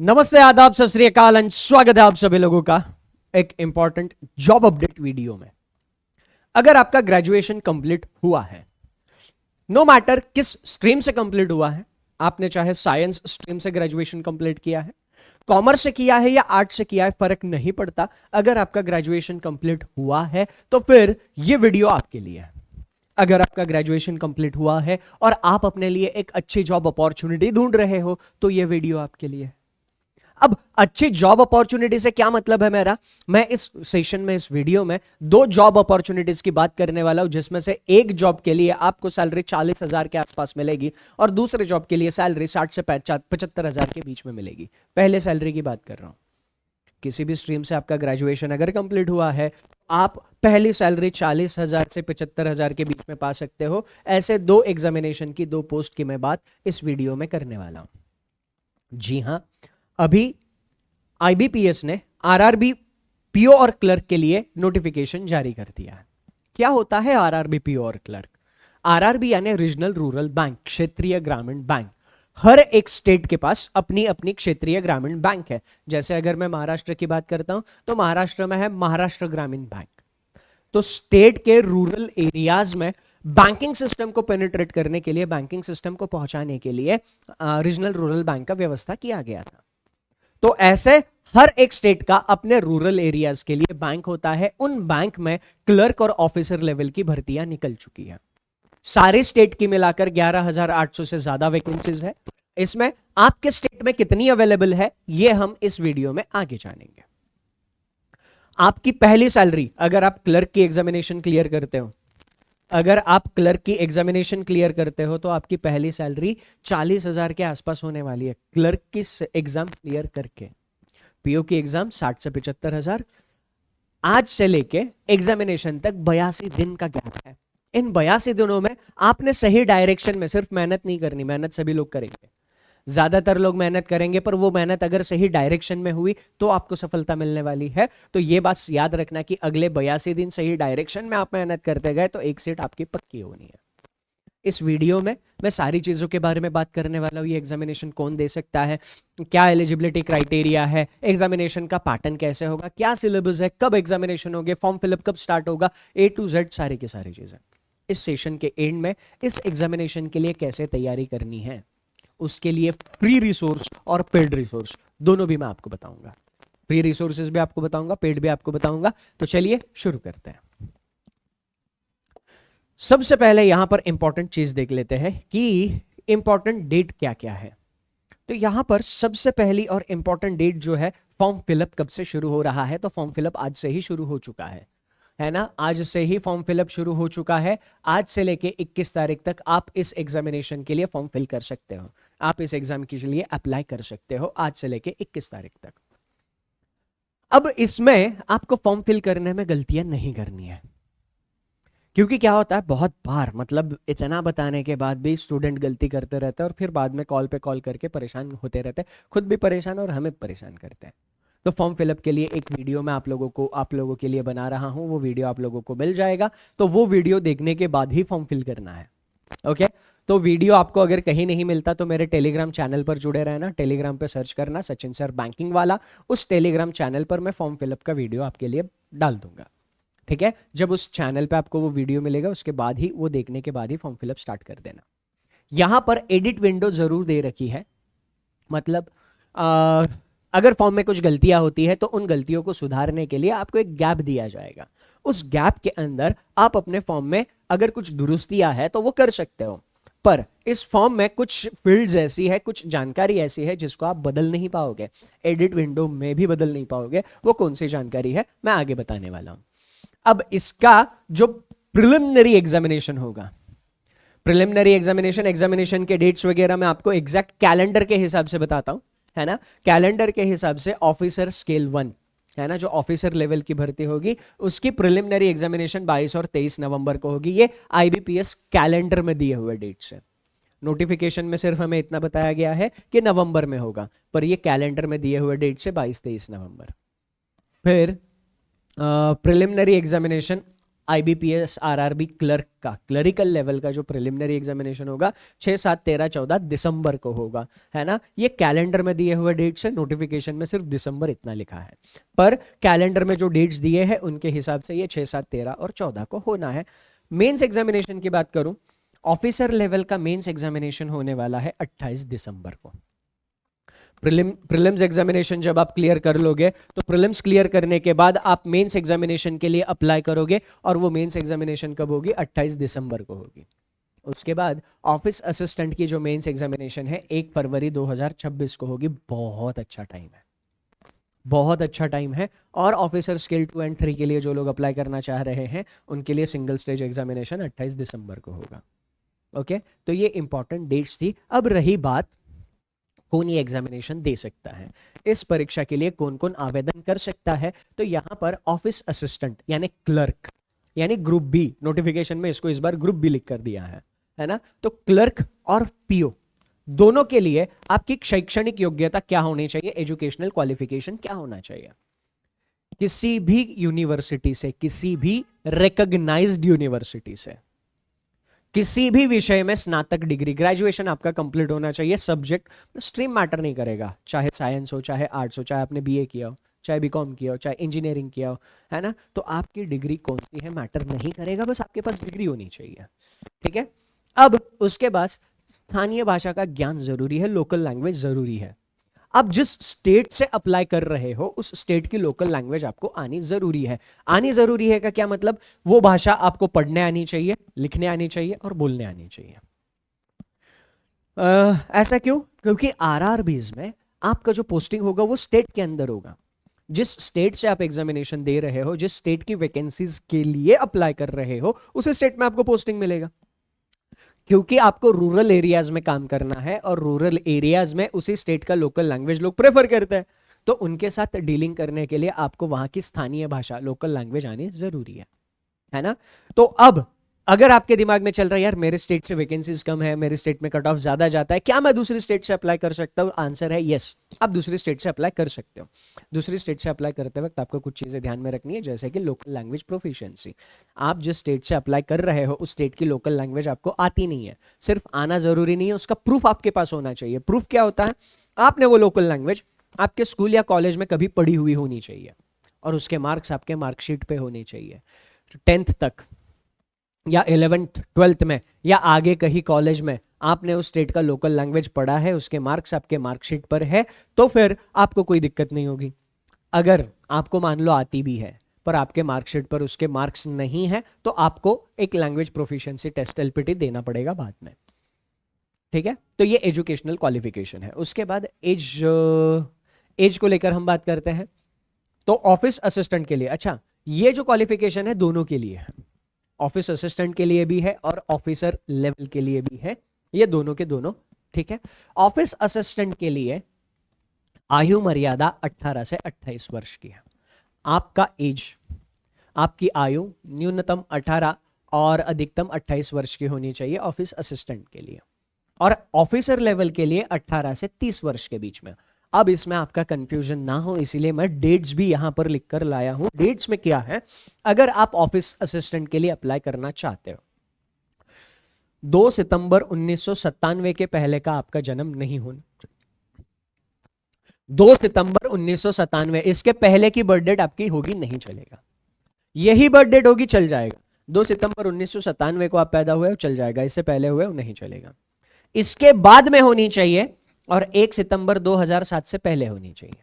नमस्ते, आदाब, सत श्री अकाल एंड स्वागत है आप सभी लोगों का एक इंपॉर्टेंट जॉब अपडेट वीडियो में। अगर आपका ग्रेजुएशन कंप्लीट हुआ है, नो मैटर किस स्ट्रीम से कंप्लीट हुआ है, आपने चाहे साइंस स्ट्रीम से ग्रेजुएशन कंप्लीट किया है, कॉमर्स से किया है या आर्ट से किया है, फर्क नहीं पड़ता। अगर आपका ग्रेजुएशन कंप्लीट हुआ है तो फिर यह वीडियो आपके लिए है। अगर आपका ग्रेजुएशन कंप्लीट हुआ है और आप अपने लिए एक अच्छी जॉब अपॉर्चुनिटी ढूंढ रहे हो तो यह वीडियो आपके लिए है। अब अच्छी जॉब अपॉर्चुनिटी से क्या मतलब है मेरा, मैं इस सेशन में, इस वीडियो में दो जॉब अपॉर्चुनिटीज की बात करने वाला हूं, जिसमें से एक जॉब के लिए आपको सैलरी 40,000 के आसपास मिलेगी और दूसरे जॉब के लिए सैलरी 60 से 75,000 के बीच में मिलेगी। पहले सैलरी की बात कर रहा हूं। किसी भी स्ट्रीम से आपका ग्रेजुएशन अगर कंप्लीट हुआ है, आप पहली सैलरी 40,000 से 75,000 के बीच में पा सकते हो। ऐसे दो एग्जामिनेशन की, दो पोस्ट की मैं बात इस वीडियो में करने वाला हूं। जी हां, अभी आईबीपीएस ने आरआरबी पीओ और क्लर्क के लिए नोटिफिकेशन जारी कर दिया है। क्या होता है आरआरबी पीओ और क्लर्क? आरआरबी यानी रीजनल रूरल बैंक, क्षेत्रीय ग्रामीण बैंक। हर एक स्टेट के पास अपनी अपनी क्षेत्रीय ग्रामीण बैंक है। जैसे अगर मैं महाराष्ट्र की बात करता हूं तो महाराष्ट्र में है महाराष्ट्र ग्रामीण बैंक। तो स्टेट के रूरल एरियाज में बैंकिंग सिस्टम को पेनिट्रेट करने के लिए, बैंकिंग सिस्टम को पहुंचाने के लिए रीजनल रूरल बैंक का व्यवस्था किया गया था। तो ऐसे हर एक स्टेट का अपने रूरल एरियाज के लिए बैंक होता है। उन बैंक में क्लर्क और ऑफिसर लेवल की भर्तियां निकल चुकी है। सारे स्टेट की मिलाकर 11,800 से ज्यादा वैकेंसीज है। इसमें आपके स्टेट में कितनी अवेलेबल है ये हम इस वीडियो में आगे जानेंगे। आपकी पहली सैलरी, अगर आप क्लर्क की एग्जामिनेशन क्लियर करते हो, अगर आप क्लर्क की एग्जामिनेशन क्लियर करते हो तो आपकी पहली सैलरी 40,000 के आसपास होने वाली है। क्लर्क की एग्जाम क्लियर करके पीओ की एग्जाम 60 से 75,000। आज से लेके एग्जामिनेशन तक 82 दिन का गैप है। इन 82 दिनों में आपने सही डायरेक्शन में सिर्फ मेहनत नहीं करनी, मेहनत सभी लोग करेंगे, ज्यादातर लोग मेहनत करेंगे, पर वो मेहनत अगर सही डायरेक्शन में हुई तो आपको सफलता मिलने वाली है। तो ये बात याद रखना कि अगले 82 दिन सही डायरेक्शन में आप मेहनत करते गए तो एक सीट आपकी पक्की होनी है। इस वीडियो में मैं सारी चीजों के बारे में बात करने वाला हूं। ये एग्जामिनेशन कौन दे सकता है, क्या एलिजिबिलिटी क्राइटेरिया है, एग्जामिनेशन का पैटर्न कैसे होगा, क्या सिलेबस है, कब एग्जामिनेशन होंगे, फॉर्म फिलअप कब स्टार्ट होगा, A to Z सारी की सारी चीजें। इस सेशन के एंड में इस एग्जामिनेशन के लिए कैसे तैयारी करनी है, उसके लिए फ्री रिसोर्स और पेड रिसोर्स दोनों भी मैं आपको बताऊंगा। फ्री रिसोर्सेज भी आपको बताऊंगा, पेड भी आपको बताऊंगा। तो चलिए शुरू करते हैं। सबसे पहले यहां पर इंपॉर्टेंट चीज देख लेते हैं कि इंपॉर्टेंट डेट क्या क्या है। तो यहां पर सबसे पहली और इंपॉर्टेंट डेट जो है, फॉर्म फिलअप कब से शुरू हो रहा है। तो फॉर्म फिलअप आज से ही शुरू हो चुका है ना। आज से ही फॉर्म फिलअप शुरू हो चुका है। आज से लेके 21 तारीख तक आप इस एग्जामिनेशन के लिए फॉर्म फिल कर सकते हो, आप इस एग्जाम के लिए अप्लाई कर सकते हो आज से लेके 21 तारीख तक। अब इसमें आपको फॉर्म फिल करने में गलतियां नहीं करनी है, क्योंकि क्या होता है बहुत बार, मतलब इतना बताने के बाद भी स्टूडेंट गलती करते रहते हैं और फिर बाद में कॉल पे कॉल करके परेशान होते रहते हैं, खुद भी परेशान और हमें परेशान करते हैं। तो फॉर्म फिलअप के लिए एक वीडियो मैं आप लोगों के लिए बना रहा हूं। वो वीडियो आप लोगों को मिल जाएगा, तो वो वीडियो देखने के बाद ही फॉर्म फिल करना है। ओके, तो वीडियो आपको अगर कहीं नहीं मिलता तो मेरे टेलीग्राम चैनल पर जुड़े रहना। टेलीग्राम पे सर्च करना सचिन सर बैंकिंग वाला। उस टेलीग्राम चैनल पर मैं फॉर्म फिलअप का वीडियो आपके लिए डाल दूंगा। ठीक है, जब उस चैनल पे आपको वो वीडियो मिलेगा उसके बाद ही, वो देखने के बाद ही फॉर्म फिलअप स्टार्ट कर देना। यहां पर एडिट विंडो जरूर दे रखी है, मतलब अगर फॉर्म में कुछ गलतियां होती है तो उन गलतियों को सुधारने के लिए आपको एक गैप दिया जाएगा। उस गैप के अंदर आप अपने फॉर्म में अगर कुछ दुरुस्तियां है तो वो कर सकते हो, पर इस फॉर्म में कुछ फील्ड्स ऐसी है, कुछ जानकारी ऐसी है जिसको आप बदल नहीं पाओगे, एडिट विंडो में भी बदल नहीं पाओगे। वो कौन सी जानकारी है मैं आगे बताने वाला हूं। अब इसका जो प्रिलिमिनरी एग्जामिनेशन होगा, प्रिलिमिनरी एग्जामिनेशन के डेट्स वगैरह मैं आपको एग्जैक्ट कैलेंडर के हिसाब से बताता हूं, है ना। कैलेंडर के हिसाब से ऑफिसर स्केल 1, है ना, जो ऑफिसर लेवल की भर्ती होगी उसकी प्रिलिमिनरी एग्जामिनेशन 22 और 23 नवंबर को होगी। ये आईबीपीएस कैलेंडर में दिए हुए डेट्स है। नोटिफिकेशन में सिर्फ हमें इतना बताया गया है कि नवंबर में होगा, पर ये कैलेंडर में दिए हुए डेट से 22-23 नवंबर। फिर preliminary examination IBPS RRB clerk का क्लरिकल लेवल का जो प्रिलिमिनरी एग्जामिनेशन होगा 6, 7, 13, 14 दिसंबर को होगा, है ना। ये कैलेंडर में दिए हुए डेट्स है, नोटिफिकेशन में सिर्फ दिसंबर इतना लिखा है, पर कैलेंडर में जो डेट्स दिए हैं उनके हिसाब से ये 6, 7, 13 और 14 को होना है। मेंस एग्जामिनेशन की बात करूं, ऑफिसर लेवल का मेंस एग्जामिनेशन होने वाला है 28 दिसंबर को। प्रीलिम्स एग्जामिनेशन जब आप क्लियर कर लोगे तो प्रीलिम्स क्लियर करने के बाद आप मेंस एग्जामिनेशन के लिए अप्लाई करोगे, और वो मेंस एग्जामिनेशन कब होगी? 28 दिसंबर को होगी। उसके बाद ऑफिस असिस्टेंट की जो मेंस एग्जामिनेशन है 1 फरवरी 2026 को होगी। बहुत अच्छा टाइम है, बहुत अच्छा टाइम है। और ऑफिसर स्केल 2 एंड 3 के लिए जो लोग अप्लाई करना चाह रहे हैं उनके लिए सिंगल स्टेज एग्जामिनेशन 28 दिसंबर को होगा। ओके, तो ये इंपॉर्टेंट डेट्स थी। अब रही बात कौन ये एग्जामिनेशन दे सकता है, इस परीक्षा के लिए कौन कौन आवेदन कर सकता है। तो यहां पर ऑफिस असिस्टेंट यानी क्लर्क, यानी ग्रुप बी, नोटिफिकेशन में इसको इस बार ग्रुप बी लिख कर दिया है ना। तो क्लर्क और पीओ दोनों के लिए आपकी शैक्षणिक योग्यता क्या होनी चाहिए, एजुकेशनल क्वालिफिकेशन क्या होना चाहिए? किसी भी यूनिवर्सिटी से, किसी भी रिकॉग्नाइज्ड यूनिवर्सिटी से किसी भी विषय में स्नातक डिग्री, ग्रेजुएशन आपका कंप्लीट होना चाहिए। सब्जेक्ट स्ट्रीम मैटर नहीं करेगा, चाहे साइंस हो, चाहे आर्ट्स हो, चाहे आपने बीए किया हो, चाहे बीकॉम किया हो, चाहे इंजीनियरिंग किया हो, है ना। तो आपकी डिग्री कौन सी है मैटर नहीं करेगा, बस आपके पास डिग्री होनी चाहिए, ठीक है। अब उसके बाद स्थानीय भाषा का ज्ञान जरूरी है, लोकल लैंग्वेज जरूरी है। अब जिस स्टेट से अप्लाई कर रहे हो उस स्टेट की लोकल लैंग्वेज आपको आनी जरूरी है। आनी जरूरी है का क्या मतलब? वो भाषा आपको पढ़ने आनी चाहिए, लिखने आनी चाहिए और बोलने आनी चाहिए। ऐसा क्यों? क्योंकि आरआरबीज में आपका जो पोस्टिंग होगा वो स्टेट के अंदर होगा। जिस स्टेट से आप एग्जामिनेशन दे रहे हो, जिस स्टेट की वैकेंसीज के लिए अप्लाई कर रहे हो, उस स्टेट में आपको पोस्टिंग मिलेगा। क्योंकि आपको रूरल एरियाज में काम करना है और रूरल एरियाज में उसी स्टेट का लोकल लैंग्वेज लोग प्रेफर करते हैं, तो उनके साथ डीलिंग करने के लिए आपको वहां की स्थानीय भाषा, लोकल लैंग्वेज आनी जरूरी है ना। तो अब अगर आपके दिमाग में चल रहा है यार मेरे स्टेट से वैकेंसीज कम है, मेरे स्टेट में कट ऑफ ज्यादा जाता है, क्या मैं दूसरी स्टेट से अप्लाई कर सकता हूं? आंसर है यस, आप दूसरी स्टेट से अप्लाई कर सकते हो। दूसरी स्टेट से अप्लाई करते वक्त आपको कुछ चीजें ध्यान में रखनी है, जैसे कि लोकल लैंग्वेज प्रोफिशिएंसी। आप जिस स्टेट से अप्लाई कर रहे हो उस स्टेट की लोकल लैंग्वेज आपको आती नहीं है, सिर्फ आना जरूरी नहीं है, उसका प्रूफ आपके पास होना चाहिए। प्रूफ क्या होता है? आपने वो लोकल लैंग्वेज आपके स्कूल या कॉलेज में कभी पढ़ी हुई होनी चाहिए और उसके मार्क्स आपके मार्कशीट पे होने चाहिए। 10th तक या 11th 12th में या आगे कहीं कॉलेज में आपने उस स्टेट का लोकल लैंग्वेज पढ़ा है, उसके मार्क्स आपके मार्कशीट पर है, तो फिर आपको कोई दिक्कत नहीं होगी। अगर आपको मान लो आती भी है पर आपके मार्कशीट पर उसके मार्क्स नहीं है, तो आपको एक लैंग्वेज प्रोफिशिएंसी टेस्ट एलपीटी देना पड़ेगा बाद में, ठीक है। तो ये एजुकेशनल क्वालिफिकेशन है। उसके बाद एज को लेकर हम बात करते हैं। तो ऑफिस असिस्टेंट के लिए, अच्छा ये जो क्वालिफिकेशन है दोनों के लिए है, ऑफिस असिस्टेंट के लिए भी है और ऑफिसर लेवल के लिए भी है, ये दोनों के दोनों, ठीक है। ऑफिस असिस्टेंट के लिए आयु मर्यादा 18 से 28 वर्ष की है। आपका एज, आपकी आयु न्यूनतम 18 और अधिकतम 28 वर्ष की होनी चाहिए ऑफिस असिस्टेंट के लिए, और ऑफिसर लेवल के लिए 18 से 30 वर्ष के बीच में। अब इसमें आपका कंफ्यूजन ना हो इसीलिए मैं डेट्स भी यहां पर लिखकर लाया हूं। डेट्स में क्या है, अगर आप ऑफिस असिस्टेंट के लिए अप्लाई करना चाहते हो, 2 सितंबर 1997 के पहले का आपका जन्म नहीं होना, 2 सितंबर 1997 इसके पहले की बर्थ डेट आपकी होगी नहीं चलेगा, यही बर्थ डेट होगी चल जाएगा। 2 सितंबर 1997 को आप पैदा हुए हो चल जाएगा, इससे पहले हुए हो नहीं चलेगा। इसके बाद में होनी चाहिए और 1 सितंबर 2007 से पहले होनी चाहिए।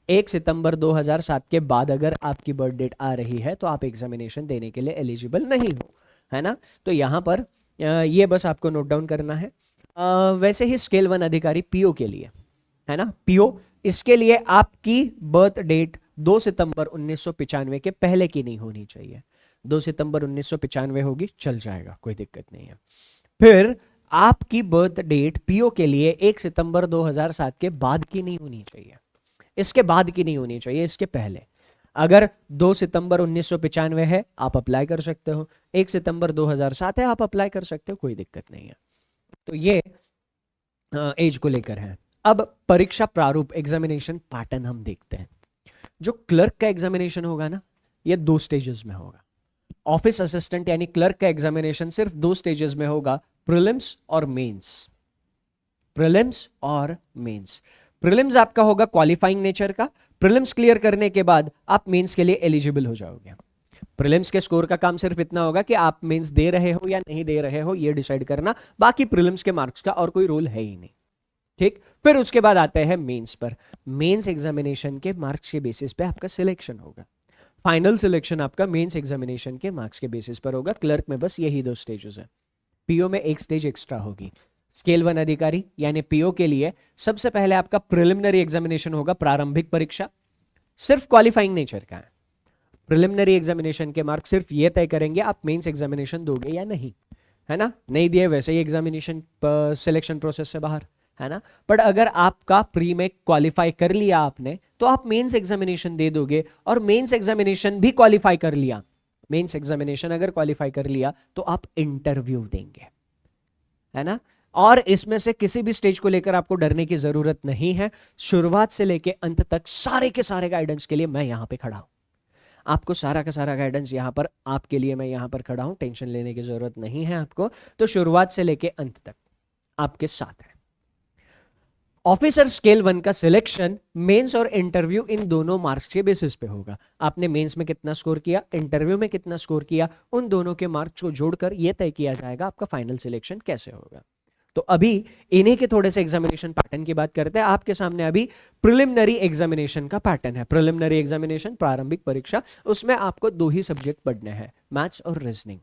1 सितंबर 2007 के बाद अगर आपकी बर्थ डेट आ रही है तो आप एग्जामिनेशन देने के लिए एलिजिबल नहीं हो, है ना। तो यहां पर ये बस आपको नोट डाउन करना है। वैसे ही स्केल 1 अधिकारी पीओ के लिए, है ना, पीओ, इसके लिए आपकी बर्थ डेट 2 सितंबर 1995 के पहले की नहीं होनी चाहिए। 2 सितंबर 1995 होगी चल जाएगा, कोई दिक्कत नहीं है। फिर आपकी बर्थ डेट पीओ के लिए 1 सितंबर 2007 के बाद की नहीं होनी चाहिए, इसके बाद की नहीं होनी चाहिए, इसके पहले। अगर 2 सितंबर 1995 है आप अप्लाई कर सकते हो, 1 सितंबर 2007 है आप अप्लाई कर सकते हो, कोई दिक्कत नहीं है। तो ये एज को लेकर है। अब परीक्षा प्रारूप, एग्जामिनेशन पैटर्न हम देखते हैं। जो क्लर्क का एग्जामिनेशन होगा ना, ये 2 स्टेजेस में होगा। ऑफिस असिस्टेंट यानी क्लर्क का एग्जामिनेशन सिर्फ 2 स्टेजेस में होगा, प्रीलिम्स और मेंस। प्रीलिम्स और मेंस। प्रीलिम्स आपका होगा क्वालिफाइंग नेचर का। प्रीलिम्स क्लियर करने के बाद आप मेंस के लिए एलिजिबल हो जाओगे। प्रीलिम्स के स्कोर का काम सिर्फ इतना होगा कि आप मेंस दे रहे हो या नहीं दे रहे हो, ये डिसाइड करना। बाकी प्रीलिम्स के मार्क्स का और कोई रोल है ही नहीं। ठीक, फिर उसके बाद आते हैं मेंस पर। मेंस एग्जामिनेशन के मार्क्स के बेसिस पे आपका सिलेक्शन होगा। फाइनल सिलेक्शन आपका मेंस एग्जामिनेशन के मार्क्स के बेसिस पर होगा। क्लर्क में बस यही 2 स्टेजेस है। पीओ में एक स्टेज एक्स्ट्रा होगी। स्केल 1 अधिकारी यानी पीओ के लिए सबसे पहले आपका प्रिलिमिनरी एग्जामिनेशन होगा, प्रारंभिक परीक्षा, सिर्फ क्वालिफाइंग नेचर का है। प्रिलिमिनरी एग्जामिनेशन के मार्क्स सिर्फ ये तय करेंगे आप मेंस एग्जामिनेशन दोगे या नहीं, है ना। नहीं दिए वैसे ही एग्जामिनेशन सिलेक्शन प्रोसेस से बाहर, है ना। बट अगर आपका प्री में क्वालिफाई कर लिया आपने, तो आप मेंस एग्जामिनेशन दे दोगे। और मेंस एग्जामिनेशन भी क्वालिफाई कर लिया, मेंस एग्जामिनेशन अगर क्वालिफाई कर लिया तो आप इंटरव्यू देंगे, है ना। और इसमें से किसी भी स्टेज को लेकर आपको डरने की जरूरत नहीं है। शुरुआत से लेकर अंत तक सारे के सारे गाइडेंस के लिए मैं यहां पे खड़ा हूं। आपको सारा का सारा गाइडेंस यहां पर आपके लिए मैं यहां पर खड़ा हूं, टेंशन लेने की जरूरत नहीं है आपको। तो शुरुआत से लेकर अंत तक आपके साथ है। ऑफिसर स्केल 1 का सिलेक्शन मेंस और इंटरव्यू इन दोनों मार्क्स के बेसिस पे होगा। आपने मेंस में कितना स्कोर किया, इंटरव्यू में कितना स्कोर किया, उन दोनों के मार्क्स को जोड़कर यह तय किया जाएगा आपका फाइनल सिलेक्शन कैसे होगा। तो अभी इन्हीं के थोड़े से एग्जामिनेशन पैटर्न की बात करते हैं। आपके सामने अभी प्रिलिमिनरी एग्जामिनेशन का पैटर्न है। प्रिलिमिनरी एग्जामिनेशन, प्रारंभिक परीक्षा, उसमें आपको 2 ही सब्जेक्ट पढ़ने हैं, मैथ्स और रीजनिंग।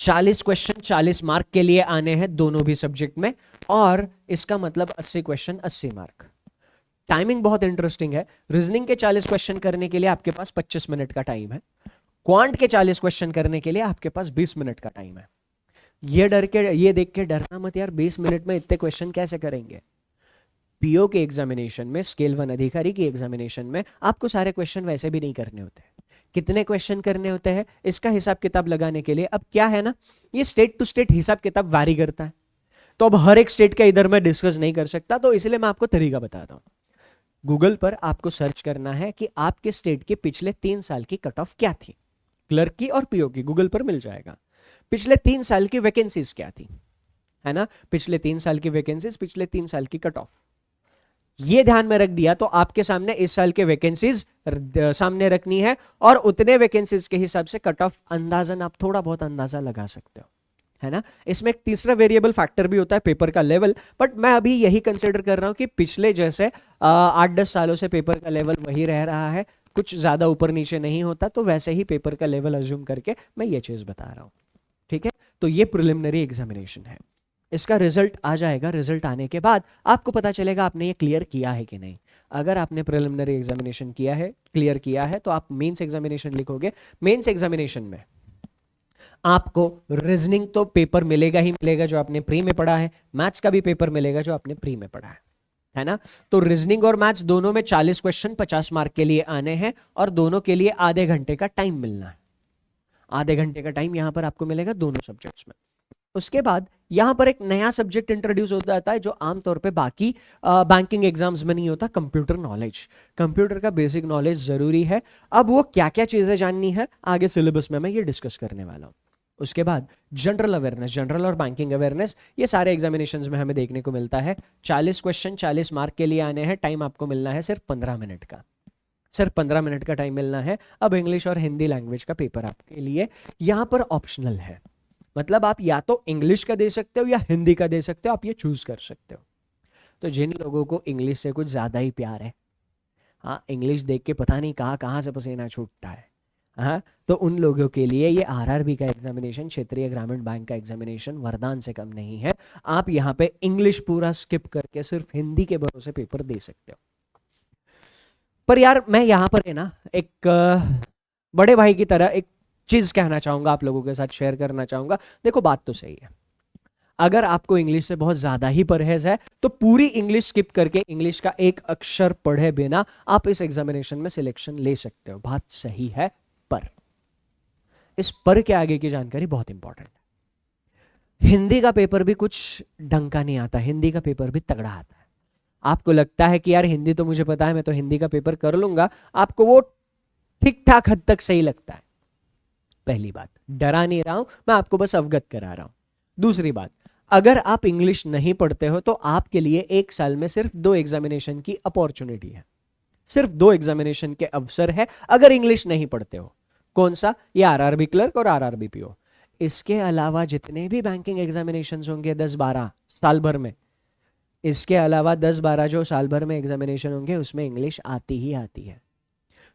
40 क्वेश्चन 40 मार्क के लिए आने हैं दोनों भी सब्जेक्ट में, और इसका मतलब 80 क्वेश्चन 80 मार्क। टाइमिंग बहुत इंटरेस्टिंग है। रीजनिंग के 40 क्वेश्चन करने के लिए आपके पास 25 मिनट का टाइम है। क्वांट के 40 क्वेश्चन करने के लिए आपके पास 20 मिनट का टाइम है। ये देख के डरना मत यार, 20 मिनट में इतने क्वेश्चन कैसे करेंगे। पीओ के एग्जामिनेशन में, स्केल 1 अधिकारी की एग्जामिनेशन में आपको सारे क्वेश्चन वैसे भी नहीं करने होते। कितने क्वेश्चन करने होते हैं इसका हिसाब किताब लगाने के लिए, अब क्या है ना, ये स्टेट टू स्टेट हिसाब किताब वारी करता है। तो अब हर एक स्टेट का इधर मैं डिस्कस नहीं कर सकता, तो इसलिए मैं आपको तरीका बताता हूं। गूगल पर आपको सर्च करना है कि आपके स्टेट के पिछले 3 साल की कट ऑफ क्या थी, क्लर्क की और पीओ की, गूगल पर मिल जाएगा। पिछले 3 साल की वैकेंसीज क्या थी, है ना, पिछले 3 साल की वैकेंसीज, पिछले 3 साल की कट ऑफ, ये ध्यान में रख दिया तो आपके सामने इस साल के वैकेंसीज सामने रखनी है, और उतने वैकेंसीज के हिसाब से कट ऑफ अंदाजन आप थोड़ा बहुत अंदाजा लगा सकते हो, है ना। इसमें एक तीसरा वेरिएबल फैक्टर भी होता है, पेपर का लेवल, बट मैं अभी यही कंसिडर कर रहा हूं कि पिछले जैसे 8-10 सालों से पेपर का लेवल वही रह रहा है, कुछ ज्यादा ऊपर नीचे नहीं होता, तो वैसे ही पेपर का लेवल अज्यूम करके मैं ये चीज बता रहा हूं, ठीक है। तो ये प्रिलिमिनरी एग्जामिनेशन है, इसका रिजल्ट आ जाएगा। रिजल्ट आने के बाद आपको पता चलेगा आपने ये क्लियर किया है कि नहीं। अगर आपने प्रिलिमिनरी एग्जामिनेशन किया है, क्लियर किया है, तो आप मेंस एग्जामिनेशन लिखोगे। मेंस एग्जामिनेशन में आपको रीजनिंग तो पेपर मिलेगा ही मिलेगा जो आपने प्री में पढ़ा है, मैथ्स का भी पेपर मिलेगा जो आपने प्री में पढ़ा है ना। तो रीजनिंग और मैथ्स दोनों में 40 क्वेश्चन 50 मार्क के लिए आने हैं, और दोनों के लिए आधे घंटे का टाइम मिलना है। आधे घंटे का टाइम यहां पर आपको मिलेगा दोनों सब्जेक्ट्स में। उसके बाद यहां पर एक नया सब्जेक्ट इंट्रोड्यूस हो जाता है जो आमतौर पे बाकी बैंकिंग एग्जाम्स में नहीं होता, कंप्यूटर नॉलेज। कंप्यूटर का बेसिक नॉलेज जरूरी है। अब वो क्या क्या चीजें जाननी है आगे सिलेबस में मैं ये डिस्कस करने वाला हूं। उसके बाद जनरल अवेयरनेस, जनरल और बैंकिंग अवेयरनेस, ये सारे एग्जामिनेशंस में हमें देखने को मिलता है। 40 क्वेश्चन 40 मार्क के लिए आने हैं, टाइम आपको मिलना है सिर्फ 15 मिनट का, सिर्फ 15 मिनट का टाइम मिलना है। अब इंग्लिश और हिंदी लैंग्वेज का पेपर आपके लिए यहां पर ऑप्शनल है, मतलब आप या तो इंग्लिश का दे सकते हो या हिंदी का दे सकते हो, आप ये चूज कर सकते हो। तो जिन लोगों को इंग्लिश से कुछ ज्यादा ही प्यार है, हाँ, इंग्लिश देख के पता नहीं कहाँ कहाँ से पसीना छूटता है, हाँ, तो उन लोगों के लिए ये आरआरबी का एग्जामिनेशन, क्षेत्रीय ग्रामीण बैंक का एग्जामिनेशन वरदान से कम नहीं है। आप यहाँ पे इंग्लिश पूरा स्किप करके सिर्फ हिंदी के भरोसे पेपर दे सकते हो। पर यार मैं यहाँ पर है ना एक बड़े भाई की तरह एक चीज कहना चाहूंगा, आप लोगों के साथ शेयर करना चाहूंगा। देखो बात तो सही है, अगर आपको इंग्लिश से बहुत ज्यादा ही परहेज है तो पूरी इंग्लिश स्किप करके इंग्लिश का एक अक्षर पढ़े बिना आप इस एग्जामिनेशन में सिलेक्शन ले सकते हो, बात सही है। पर इस पर के आगे की जानकारी बहुत इंपॉर्टेंट है। हिंदी का पेपर भी कुछ ढंग का नहीं आता, हिंदी का पेपर भी तगड़ा आता है। आपको लगता है कि यार हिंदी तो मुझे पता है, मैं तो हिंदी का पेपर कर लूंगा, आपको वो ठीक ठाक हद तक सही लगता है, पहली बात, डरा नहीं रहा हूं मैं, आपको बस अवगत करा रहा हूं। दूसरी बात, अगर आप इंग्लिश नहीं पढ़ते हो तो आपके लिए एक साल में सिर्फ 2 एग्जामिनेशन की अपॉर्चुनिटी है, सिर्फ 2 एग्जामिनेशन के अवसर है अगर इंग्लिश नहीं पढ़ते हो। कौन सा? ये आरआरबी क्लर्क और आरआरबी पीओ। इसके अलावा जितने भी बैंकिंग एग्जामिनेशन होंगे 10-12 साल भर में, इसके अलावा 10-12 जो साल भर में एग्जामिनेशन होंगे उसमें इंग्लिश आती ही आती है।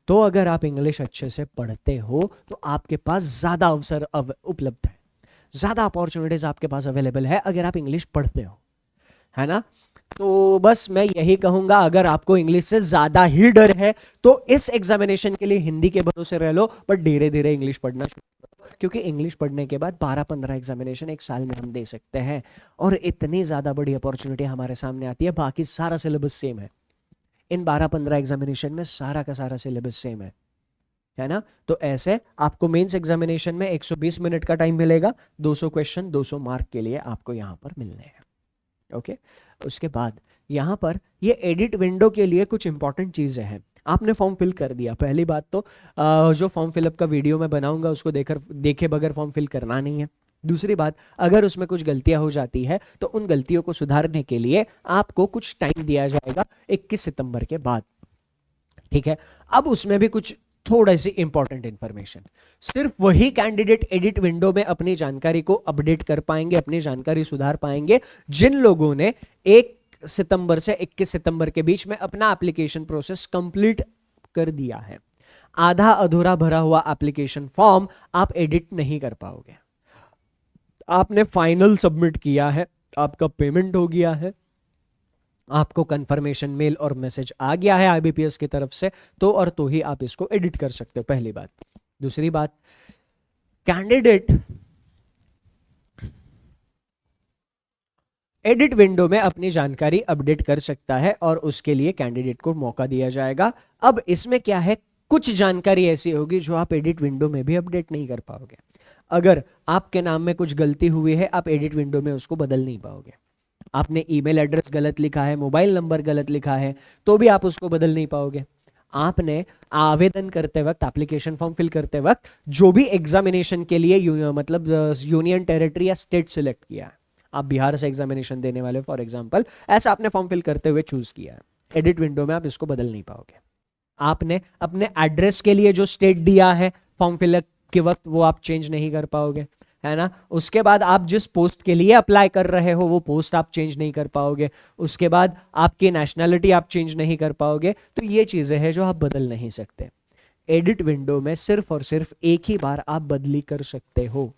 तो अगर आप इंग्लिश अच्छे से पढ़ते हो तो आपके पास ज्यादा अवसर उपलब्ध है, ज्यादा अपॉर्चुनिटीज आपके पास अवेलेबल है अगर आप इंग्लिश पढ़ते हो, है ना। तो बस मैं यही कहूंगा, अगर आपको इंग्लिश से ज्यादा ही डर है तो इस एग्जामिनेशन के लिए हिंदी के भरोसे रह लो, बट धीरे धीरे इंग्लिश पढ़ना शुरू करो, क्योंकि इंग्लिश पढ़ने के बाद 12-15 एग्जामिनेशन एक साल में हम दे सकते हैं और इतनी ज्यादा बड़ी अपॉर्चुनिटी हमारे सामने आती है। बाकी सारा सिलेबस सेम है, इन 12-15 एग्जामिनेशन में सारा का सारा सिलेबस सेम है ना। तो ऐसे आपको मेंस एग्जामिनेशन में 120 मिनट का टाइम मिलेगा, 200 क्वेश्चन 200 मार्क के लिए आपको यहां पर मिलने हैं। ओके, उसके बाद यहां पर ये एडिट विंडो के लिए कुछ इंपॉर्टेंट चीजें हैं। आपने फॉर्म फिल कर दिया, पहली बात तो जो फॉर्म फिलअप का वीडियो मैं बनाऊंगा उसको देखे बगैर फॉर्म फिल करना नहीं है। दूसरी बात, अगर उसमें कुछ गलतियां हो जाती है तो उन गलतियों को सुधारने के लिए आपको कुछ टाइम दिया जाएगा 21 सितंबर के बाद, ठीक है। अब उसमें भी कुछ थोड़ा सी इंपॉर्टेंट इंफॉर्मेशन, सिर्फ वही कैंडिडेट एडिट विंडो में अपनी जानकारी को अपडेट कर पाएंगे, अपनी जानकारी सुधार पाएंगे जिन लोगों ने 1 सितंबर से 21 सितंबर के बीच में अपना एप्लीकेशन प्रोसेस कंप्लीट कर दिया है। आधा अधूरा भरा हुआ एप्लीकेशन फॉर्म आप एडिट नहीं कर पाओगे। आपने फाइनल सबमिट किया है, आपका पेमेंट हो गया है, आपको कंफर्मेशन मेल और मैसेज आ गया है आईबीपीएस की तरफ से, तो और तो ही आप इसको एडिट कर सकते हो, पहली बात। दूसरी बात, कैंडिडेट एडिट विंडो में अपनी जानकारी अपडेट कर सकता है और उसके लिए कैंडिडेट को मौका दिया जाएगा। अब इसमें क्या है, कुछ जानकारी ऐसी होगी जो आप एडिट विंडो में भी अपडेट नहीं कर पाओगे। अगर आपके नाम में कुछ गलती हुई है, आप एडिट विंडो में उसको बदल नहीं पाओगे। आपने ईमेल एड्रेस गलत लिखा है, मोबाइल नंबर गलत लिखा है, तो भी आप उसको बदल नहीं पाओगे। आपने आवेदन करते वक्त, एप्लीकेशन फॉर्म फिल करते वक्त जो भी एग्जामिनेशन के लिए मतलब यूनियन टेरिटरी या स्टेट सिलेक्ट किया है, आप बिहार से एग्जामिनेशन देने वाले फॉर एग्जांपल, ऐसा आपने फॉर्म फिल करते हुए चूज किया है, एडिट विंडो में आप इसको बदल नहीं पाओगे। आपने अपने एड्रेस के लिए जो स्टेट दिया है फॉर्म फिल के वक्त, वो आप चेंज नहीं कर पाओगे, है ना। उसके बाद आप जिस पोस्ट के लिए अप्लाई कर रहे हो वो पोस्ट आप चेंज नहीं कर पाओगे। उसके बाद आपकी नेशनैलिटी आप चेंज नहीं कर पाओगे। तो ये चीजें हैं जो आप बदल नहीं सकते। एडिट विंडो में सिर्फ और सिर्फ एक ही बार आप बदली कर सकते हो,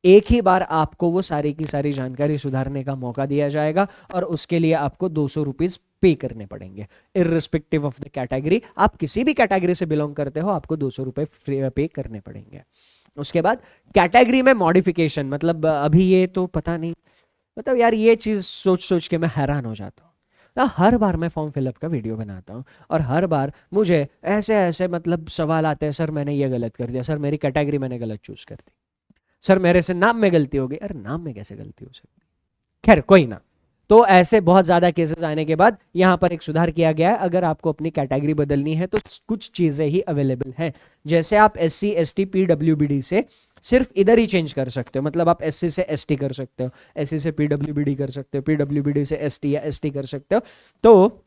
एक ही बार आपको वो सारी की सारी जानकारी सुधारने का मौका दिया जाएगा और उसके लिए आपको 200 रुपीज पे करने पड़ेंगे, इररिस्पेक्टिव ऑफ द कैटेगरी। आप किसी भी कैटेगरी से बिलोंग करते हो, आपको 200 रुपए पे करने पड़ेंगे। उसके बाद कैटेगरी में मॉडिफिकेशन, मतलब अभी ये तो पता नहीं, मतलब यार ये चीज सोच सोच के मैं हैरान हो जाता हूँ। हर बार मैं फॉर्म फिलअप का वीडियो बनाता हूँ और हर बार मुझे ऐसे ऐसे मतलब सवाल आते हैं, सर मैंने ये गलत कर दिया, सर मेरी कैटेगरी मैंने गलत चूज कर दी, सर मेरे से नाम में गलती हो गई। अरे नाम में कैसे गलती हो सकती, खैर कोई ना। तो ऐसे बहुत ज्यादा केसेस आने के बाद यहाँ पर एक सुधार किया गया है। अगर आपको अपनी कैटेगरी बदलनी है तो कुछ चीजें ही अवेलेबल हैं, जैसे आप SC ST PWBD से सिर्फ इधर ही चेंज कर सकते हो, मतलब आप SC से ST कर सकते हो, SC से PWBD कर सकते हो, PWBD से ST या ST कर सकते हो। तो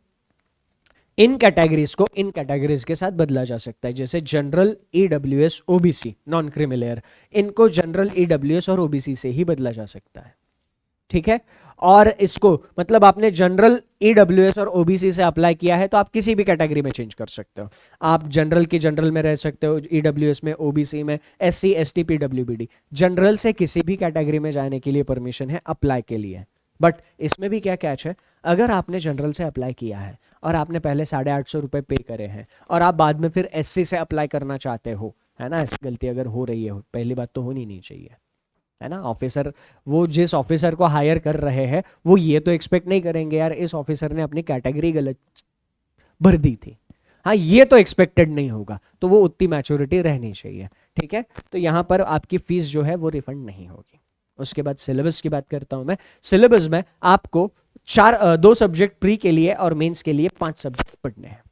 इन कैटेगरीज को इन कैटेगरीज के साथ बदला जा सकता है, जैसे general, EWS, OBC, non creamy layer, इनको जनरल, EWS और OBC से ही बदला जा सकता है, ठीक है। और इसको मतलब आपने जनरल, EWS और OBC से अप्लाई किया है तो आप किसी भी कैटेगरी में चेंज कर सकते हो। आप जनरल की जनरल में रह सकते हो, EWS में, OBC में, SC ST PWBD। जनरल से किसी भी कैटेगरी में जाने के लिए परमिशन है अप्लाई के लिए। बट इसमें भी क्या कैच है, अगर आपने जनरल से अप्लाई किया है और आपने पहले 850 रुपए पे करे हैं और आप बाद में फिर SC से अप्लाई करना चाहते हो, है ना, ऐसी गलती अगर हो रही है, पहली बात तो होनी नहीं चाहिए, है ना। ऑफिसर, वो जिस ऑफिसर को हायर कर रहे हैं वो ये तो एक्सपेक्ट नहीं करेंगे यार इस ऑफिसर ने अपनी कैटेगरी गलत भर दी थी, हाँ ये तो एक्सपेक्टेड नहीं होगा, तो वो उतनी मैच्योरिटी रहनी चाहिए, ठीक है। तो यहाँ पर आपकी फीस जो है वो रिफंड नहीं होगी। उसके बाद सिलेबस की बात करता हूं मैं। सिलेबस में आपको 2 सब्जेक्ट प्री के लिए और मेंस के लिए 5 सब्जेक्ट पढ़ने हैं,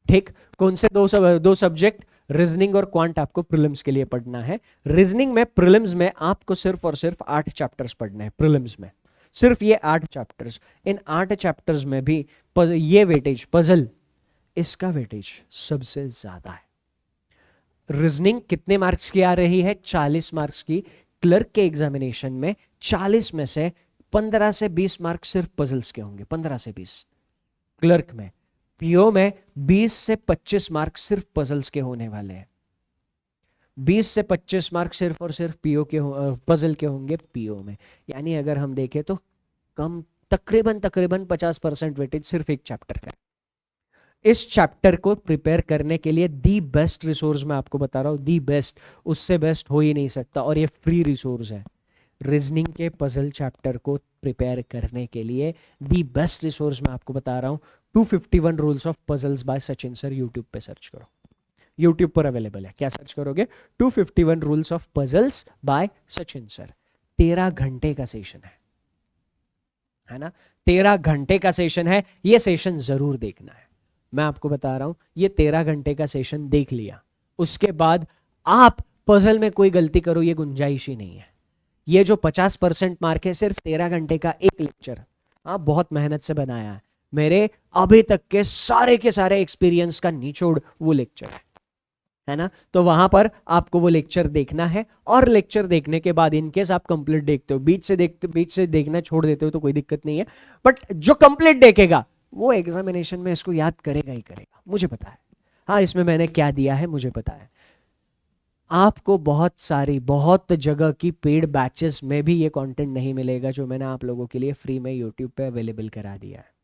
ठीक। कौन से दो सब्जेक्ट? रीजनिंग और क्वांट आपको प्रीलिम्स के लिए पढ़ना है। रीजनिंग में प्रीलिम्स में आपको सिर्फ और सिर्फ 8 चैप्टर्स पढ़ने हैं प्रीलिम्स में, सिर्फ ये 8 चैप्टर्स। इन 8 चैप्टर्स में भी ये वेटेज पजल, इसका वेटेज सबसे ज्यादा है। रीजनिंग कितने मार्क्स की आ रही है? 40 मार्क्स की। क्लर्क के एग्जामिनेशन में 40 में से 15 से 20 मार्क्स सिर्फ पजल्स के होंगे, 15 से 20 क्लर्क में। पीओ में 20 से 25 मार्क्स सिर्फ पजल्स के होने वाले हैं। 20 से 25 मार्क सिर्फ और सिर्फ पीओ के पजल के होंगे पीओ में। यानी अगर हम देखें तो कम तकरीबन 50% वेटेज सिर्फ एक चैप्टर का है। इस चैप्टर को प्रिपेयर करने के लिए दी बेस्ट रिसोर्स मैं आपको बता रहा हूं, दी बेस्ट, उससे बेस्ट हो ही नहीं सकता, और ये फ्री रिसोर्स है। रीजनिंग के पजल चैप्टर को प्रिपेयर करने के लिए दी बेस्ट रिसोर्स मैं आपको बता रहा हूं, 251 rules of puzzles by Sachin sir. YouTube पे सर्च करो, यूट्यूब पर अवेलेबल है। क्या सर्च करोगे? 251 rules of puzzles by Sachin sir. 13 घंटे का सेशन है ना, 13 घंटे का सेशन है। ये सेशन जरूर देखना है, मैं आपको बता रहा हूं। ये 13 घंटे का सेशन देख लिया, उसके बाद आप पजल में कोई गलती करो ये गुंजाइश ही नहीं है। ये जो 50% मार्क है सिर्फ 13 घंटे का एक लेक्चर, आप बहुत मेहनत से बनाया है। मेरे अभी तक के सारे एक्सपीरियंस का निचोड़ वो लेक्चर है ना। तो वहां पर आपको वो लेक्चर देखना है, और लेक्चर देखने के बाद इनकेस आप कंप्लीट देखते हो, बीच से देखना छोड़ देते हो तो कोई दिक्कत नहीं है, बट जो कंप्लीट देखेगा वो एग्जामिनेशन में इसको याद करेगा ही करेगा, मुझे पता है। हाँ, इसमें मैंने क्या दिया है मुझे पता है। आपको बहुत जगह की पेड बैचेस में भी ये कंटेंट नहीं मिलेगा जो मैंने आप लोगों के लिए फ्री में यूट्यूब पे अवेलेबल करा दिया है।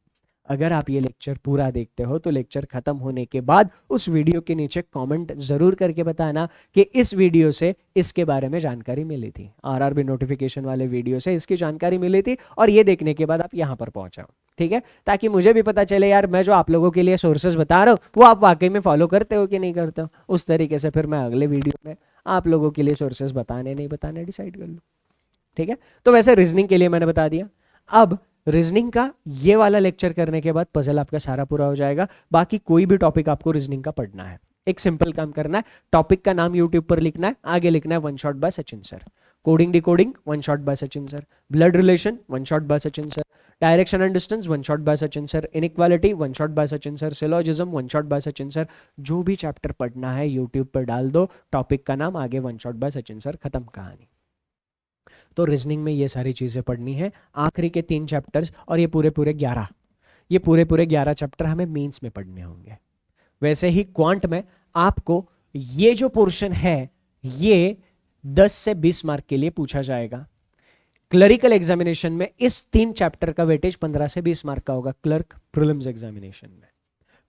अगर आप ये लेक्चर पूरा देखते हो तो लेक्चर खत्म होने के बाद उस वीडियो के नीचे कमेंट जरूर करके बताना कि इस वीडियो से इसके बारे में जानकारी मिली थी, आरआरबी नोटिफिकेशन वाले वीडियो से इसकी जानकारी मिली थी, और ये देखने के बाद आप यहाँ पर पहुंचाओ, ठीक है, ताकि मुझे भी पता चले यार मैं जो आप लोगों के लिए सोर्सेज बता रहा हूँ वो आप वाकई में फॉलो करते हो कि नहीं करते हो। उस तरीके से फिर मैं अगले वीडियो में आप लोगों के लिए सोर्सेज बताने नहीं बताने डिसाइड कर लूँ, ठीक है। तो वैसे रीजनिंग के लिए मैंने बता दिया। अब रीजनिंग का ये वाला लेक्चर करने के बाद पजल आपका सारा पूरा हो जाएगा। बाकी कोई भी टॉपिक आपको रीजनिंग का पढ़ना है, एक सिंपल काम करना है, टॉपिक का नाम यूट्यूब पर लिखना है, आगे लिखना है one shot by Sachin sir. Coding decoding one shot by Sachin sir. Blood relation one shot by Sachin sir. Direction and distance one shot by Sachin sir. Inequality one shot by Sachin sir. Syllogism one shot by Sachin sir. जो भी chapter पढ़ना है YouTube पर डाल दो, topic का नाम, आगे one shot by Sachin sir, खत्म कहानी। तो रीजनिंग में ये सारी चीजें पढ़नी है, आखिरी के 3 चैप्टर्स, और ये पूरे 11 चैप्टर हमें मेंस में पढ़ने होंगे। वैसे ही क्वांट में आपको ये जो पोर्शन है ये 10 से 20 मार्क के लिए पूछा जाएगा। क्लरिकल एग्जामिनेशन में इस 3 चैप्टर का वेटेज 15 से 20 मार्क का होगा क्लर्क प्रीलिम्स एग्जामिनेशन में।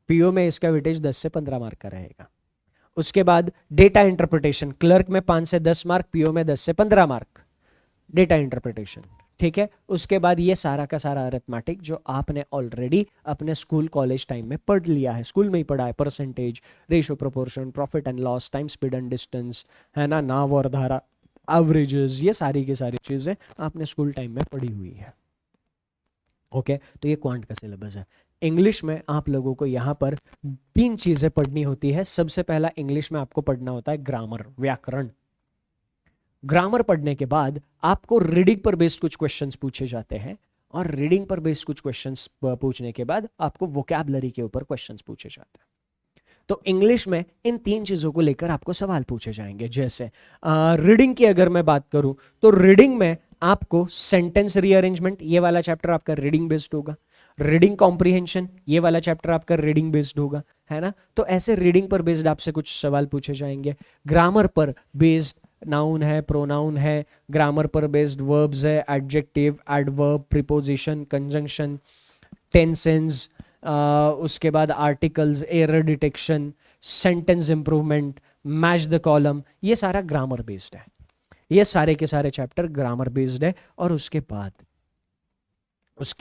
पीओ में इसका वेटेज 10 से 15 मार्क का रहेगा। उसके बाद डेटा इंटरप्रिटेशन, क्लर्क में 5 से 10 मार्क, पीओ में 10 से 15 मार्क डेटा इंटरप्रिटेशन, ठीक है। उसके बाद ये सारा का सारा अरिथमेटिक जो आपने ऑलरेडी अपने स्कूल कॉलेज टाइम में पढ़ लिया है, स्कूल में ही पढ़ा है, percentage, ratio, proportion, profit and loss, time, speed and distance, है ना, नाव और धारा, एवरेजेस, ये सारी की सारी चीजें आपने स्कूल टाइम में पढ़ी हुई है। ओके, तो ये क्वांट का सिलेबस है। इंग्लिश में आप लोगों को यहाँ पर 3 चीजें पढ़नी होती है। सबसे पहला इंग्लिश में आपको पढ़ना होता है ग्रामर, व्याकरण। ग्रामर पढ़ने के बाद आपको रीडिंग पर बेस्ड कुछ क्वेश्चंस पूछे जाते हैं, और रीडिंग पर बेस्ड कुछ क्वेश्चंस पूछने के बाद आपको वोकैबुलरी के ऊपर क्वेश्चंस पूछे जाते हैं। तो इंग्लिश में इन 3 चीजों को लेकर आपको सवाल पूछे जाएंगे। जैसे रीडिंग की अगर मैं बात करूं तो रीडिंग में आपको सेंटेंस रीअरेंजमेंट, ये वाला चैप्टर आपका रीडिंग बेस्ड होगा। रीडिंग कॉम्प्रिहेंशन, ये वाला चैप्टर आपका रीडिंग बेस्ड होगा, है ना। तो ऐसे रीडिंग पर बेस्ड आपसे कुछ सवाल पूछे जाएंगे। ग्रामर पर बेस्ड नाउन है, प्रोनाउन है, ग्रामर पर बेस्ड वर्ब्स है, adjective, adverb, preposition, conjunction, tenses, उसके बाद articles, error detection, sentence improvement, match the column, ये सारा ग्रामर बेस्ड है। ये सारे के सारे चैप्टर ग्रामर बेस्ड है। और उसके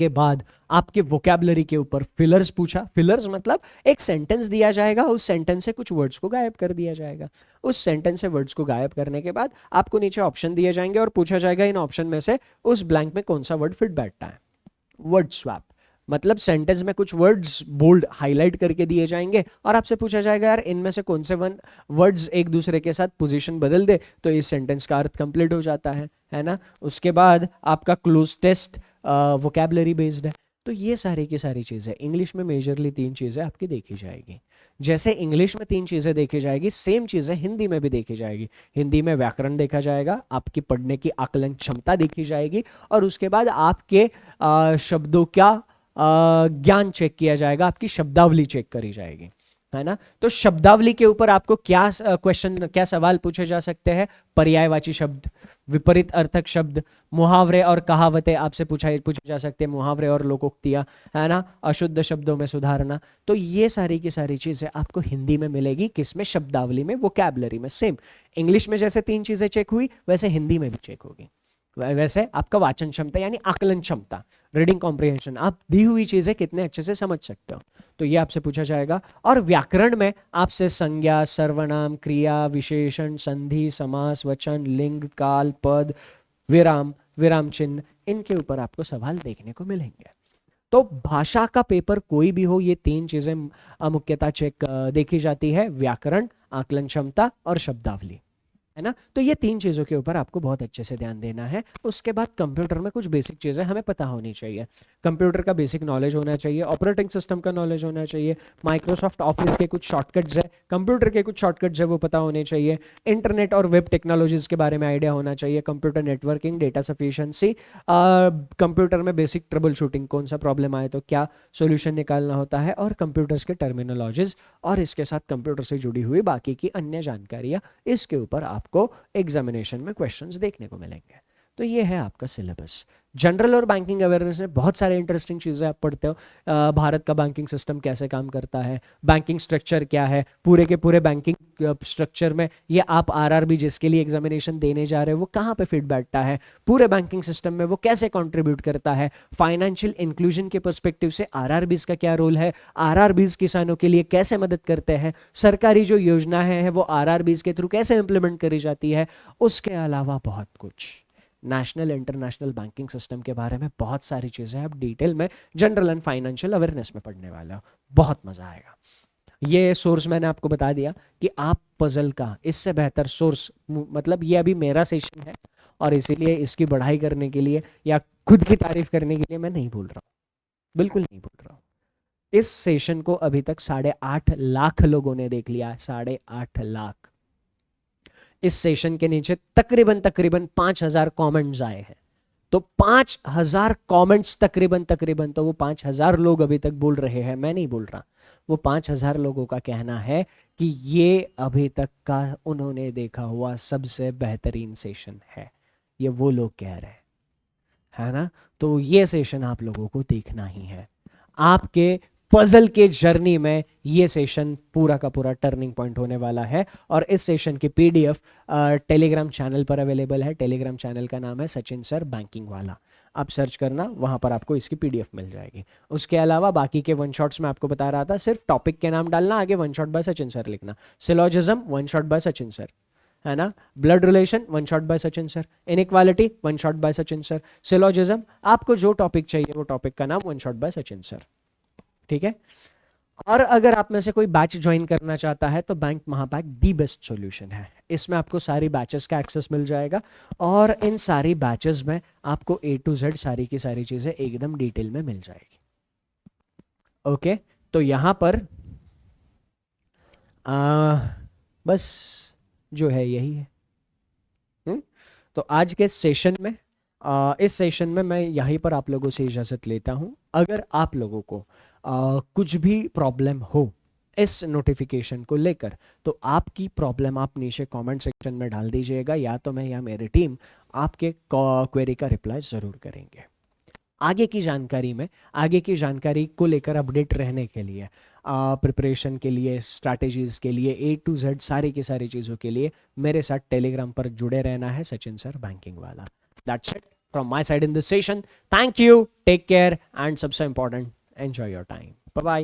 बाद आपके वोकैबुलरी के ऊपर फिलर्स पूछा। फिलर्स मतलब एक सेंटेंस दिया जाएगा, उस सेंटेंस से कुछ वर्ड्स को गायब कर दिया जाएगा। उस सेंटेंस से वर्ड्स को गायब करने के बाद आपको नीचे ऑप्शन दिए जाएंगे और पूछा जाएगा इन ऑप्शन में से उस ब्लैंक में कौन सा वर्ड फिट बैठता है। वर्ड स्वैप, मतलब सेंटेंस में कुछ वर्ड्स बोल्ड हाईलाइट करके दिए जाएंगे और आपसे पूछा जाएगा यार इनमें से कौन से वन वर्ड्स एक दूसरे के साथ पोजीशन बदल दे तो इस सेंटेंस का अर्थ कंप्लीट हो जाता है ना। उसके बाद आपका क्लोज टेस्ट वोकैबुलरी बेस्ड है। तो ये सारी की सारी चीज़ें इंग्लिश में मेजरली 3 चीज़ें आपकी देखी जाएगी। जैसे इंग्लिश में 3 चीज़ें देखी जाएगी सेम चीज़ें हिंदी में भी देखी जाएगी। हिंदी में व्याकरण देखा जाएगा, आपकी पढ़ने की आकलन क्षमता देखी जाएगी और उसके बाद आपके शब्दों का ज्ञान चेक किया जाएगा, आपकी शब्दावली चेक करी जाएगी, है ना। तो शब्दावली के ऊपर आपको क्या क्वेश्चन, क्या सवाल पूछे जा सकते हैं? पर्यायवाची शब्द, विपरीत अर्थक शब्द, मुहावरे और कहावतें आपसे पूछे जा सकते हैं, मुहावरे और लोकोक्तियां, है ना, अशुद्ध शब्दों में सुधारना। तो ये सारी की सारी चीजें आपको हिंदी में मिलेगी, किसमें? शब्दावली में, वोकैबुलरी में। सेम इंग्लिश में जैसे 3 चीजें चेक हुई वैसे हिंदी में भी चेक होगी। वैसे आपका वाचन क्षमता यानी आकलन क्षमता, रीडिंग कॉम्प्रिहेंशन, आप दी हुई चीजें कितने अच्छे से समझ सकते हो, तो ये आपसे पूछा जाएगा। और व्याकरण में आपसे संज्ञा, सर्वनाम, क्रिया, विशेषण, संधि, समास, वचन, लिंग, काल, पद, विराम, विराम चिन्ह, इनके ऊपर आपको सवाल देखने को मिलेंगे। तो भाषा का पेपर कोई भी हो, ये 3 चीजें मुख्यतः चेक देखी जाती है, व्याकरण, आकलन क्षमता और शब्दावली, है ना। तो ये 3 चीजों के ऊपर आपको बहुत अच्छे से ध्यान देना है। उसके बाद कंप्यूटर में कुछ बेसिक चीजें हमें पता होनी चाहिए। कंप्यूटर का बेसिक नॉलेज होना चाहिए, ऑपरेटिंग सिस्टम का नॉलेज होना चाहिए, माइक्रोसॉफ्ट ऑफिस के कुछ शॉर्टकट्स है, कंप्यूटर के कुछ शॉर्टकट्स है वो पता होने चाहिए, इंटरनेट और वेब टेक्नोलॉजीज के बारे में आइडिया होना चाहिए, computer networking, data sufficiency, computer में बेसिक ट्रबल शूटिंग, कौन सा प्रॉब्लम आए तो क्या सोल्यूशन निकालना होता है, और कंप्यूटर्स के टर्मिनोलॉजीज, और इसके साथ कंप्यूटर से जुड़ी हुई बाकी की अन्य जानकारियां, इसके ऊपर आपको एग्जामिनेशन में क्वेश्चंस देखने को मिलेंगे। तो ये है आपका सिलेबस। जनरल और बैंकिंग अवेयरनेस में बहुत सारे इंटरेस्टिंग चीज़ें आप पढ़ते हो। भारत का बैंकिंग सिस्टम कैसे काम करता है, बैंकिंग स्ट्रक्चर क्या है, पूरे के पूरे बैंकिंग स्ट्रक्चर में ये आप आरआरबी जिसके लिए एग्जामिनेशन देने जा रहे हो वो कहाँ पे फिट बैठता है, पूरे बैंकिंग सिस्टम में वो कैसे कंट्रीब्यूट करता है, फाइनेंशियल इंक्लूजन के पर्सपेक्टिव से आरआरबीज का क्या रोल है, आरआरबीज किसानों के लिए कैसे मदद करते हैं, सरकारी जो योजना है वो आरआरबीज के थ्रू कैसे इंप्लीमेंट करी जाती है। उसके अलावा बहुत कुछ नेशनल इंटरनेशनल बैंकिंग सिस्टम के बारे में बहुत सारी चीज़ें आप डिटेल में जनरल एंड फाइनेंशियल अवेयरनेस में पढ़ने वाले हो, बहुत मज़ा आएगा। ये सोर्स मैंने आपको बता दिया कि आप पजल का इससे बेहतर सोर्स, मतलब ये अभी मेरा सेशन है और इसीलिए इसकी बढ़ाई करने के लिए या खुद की तारीफ करने के लिए मैं नहीं बोल रहा हूँ, बिल्कुल नहीं बोल रहा हूँ। इस सेशन को अभी तक 8.5 लाख लोगों ने देख लिया, 8.5 लाख। इस सेशन के नीचे तकरीबन 5,000 कमेंट्स आए हैं। तो 5,000 कमेंट्स तकरीबन तो वो 5,000 लोग अभी तक बोल रहे हैं, मैं नहीं बोल रहा। वो 5,000 लोगों का कहना है कि ये अभी तक का उन्होंने देखा हुआ सबसे बेहतरीन सेशन है, ये वो लोग कह रहे हैं, है ना। तो ये सेशन आप लोगों को देखना ही है। आपके पजल के जर्नी में ये सेशन पूरा का पूरा टर्निंग पॉइंट होने वाला है। और इस सेशन की पीडीएफ टेलीग्राम चैनल पर अवेलेबल है। टेलीग्राम चैनल का नाम है सचिन सर बैंकिंग वाला, आप सर्च करना, वहां पर आपको इसकी पीडीएफ मिल जाएगी। उसके अलावा बाकी के वन शॉट्स में आपको बता रहा था, सिर्फ टॉपिक के नाम डालना, आगे one shot by Sachin sir लिखना। Syllogism one shot by Sachin sir, है ना। Blood relation one shot by Sachin sir, inequality one shot by Sachin sir, syllogism, आपको जो टॉपिक चाहिए वो टॉपिक का नाम one shot by Sachin sir, ठीक है। और अगर आप में से कोई बैच ज्वाइन करना चाहता है तो बैंक महापैक दी बेस्ट सॉल्यूशन है। इसमें आपको सारी बैचेस का एक्सेस मिल जाएगा और इन सारी बैचेस में आपको A to Z सारी की सारी चीजें एकदम डिटेल में मिल जाएगी। ओके, तो यहां पर बस जो है यही है। तो आज के सेशन में इस सेशन में मैं यहीं पर आप लोगों से इजाज़त लेता हूं। अगर आप लोगों को कुछ भी प्रॉब्लम हो इस नोटिफिकेशन को लेकर तो आपकी प्रॉब्लम आप नीचे कमेंट सेक्शन में डाल दीजिएगा, या तो मैं या मेरी टीम आपके क्वेरी का रिप्लाई ज़रूर करेंगे। आगे की जानकारी को लेकर अपडेट रहने के लिए, प्रिपरेशन के लिए, स्ट्रैटेजीज के लिए, A to Z सारी की सारी चीज़ों के लिए मेरे साथ टेलीग्राम पर जुड़े रहना है, सचिन सर बैंकिंग वाला। That's it from my side in this session. Thank you, take care, and सबसे important, enjoy your time. Bye bye.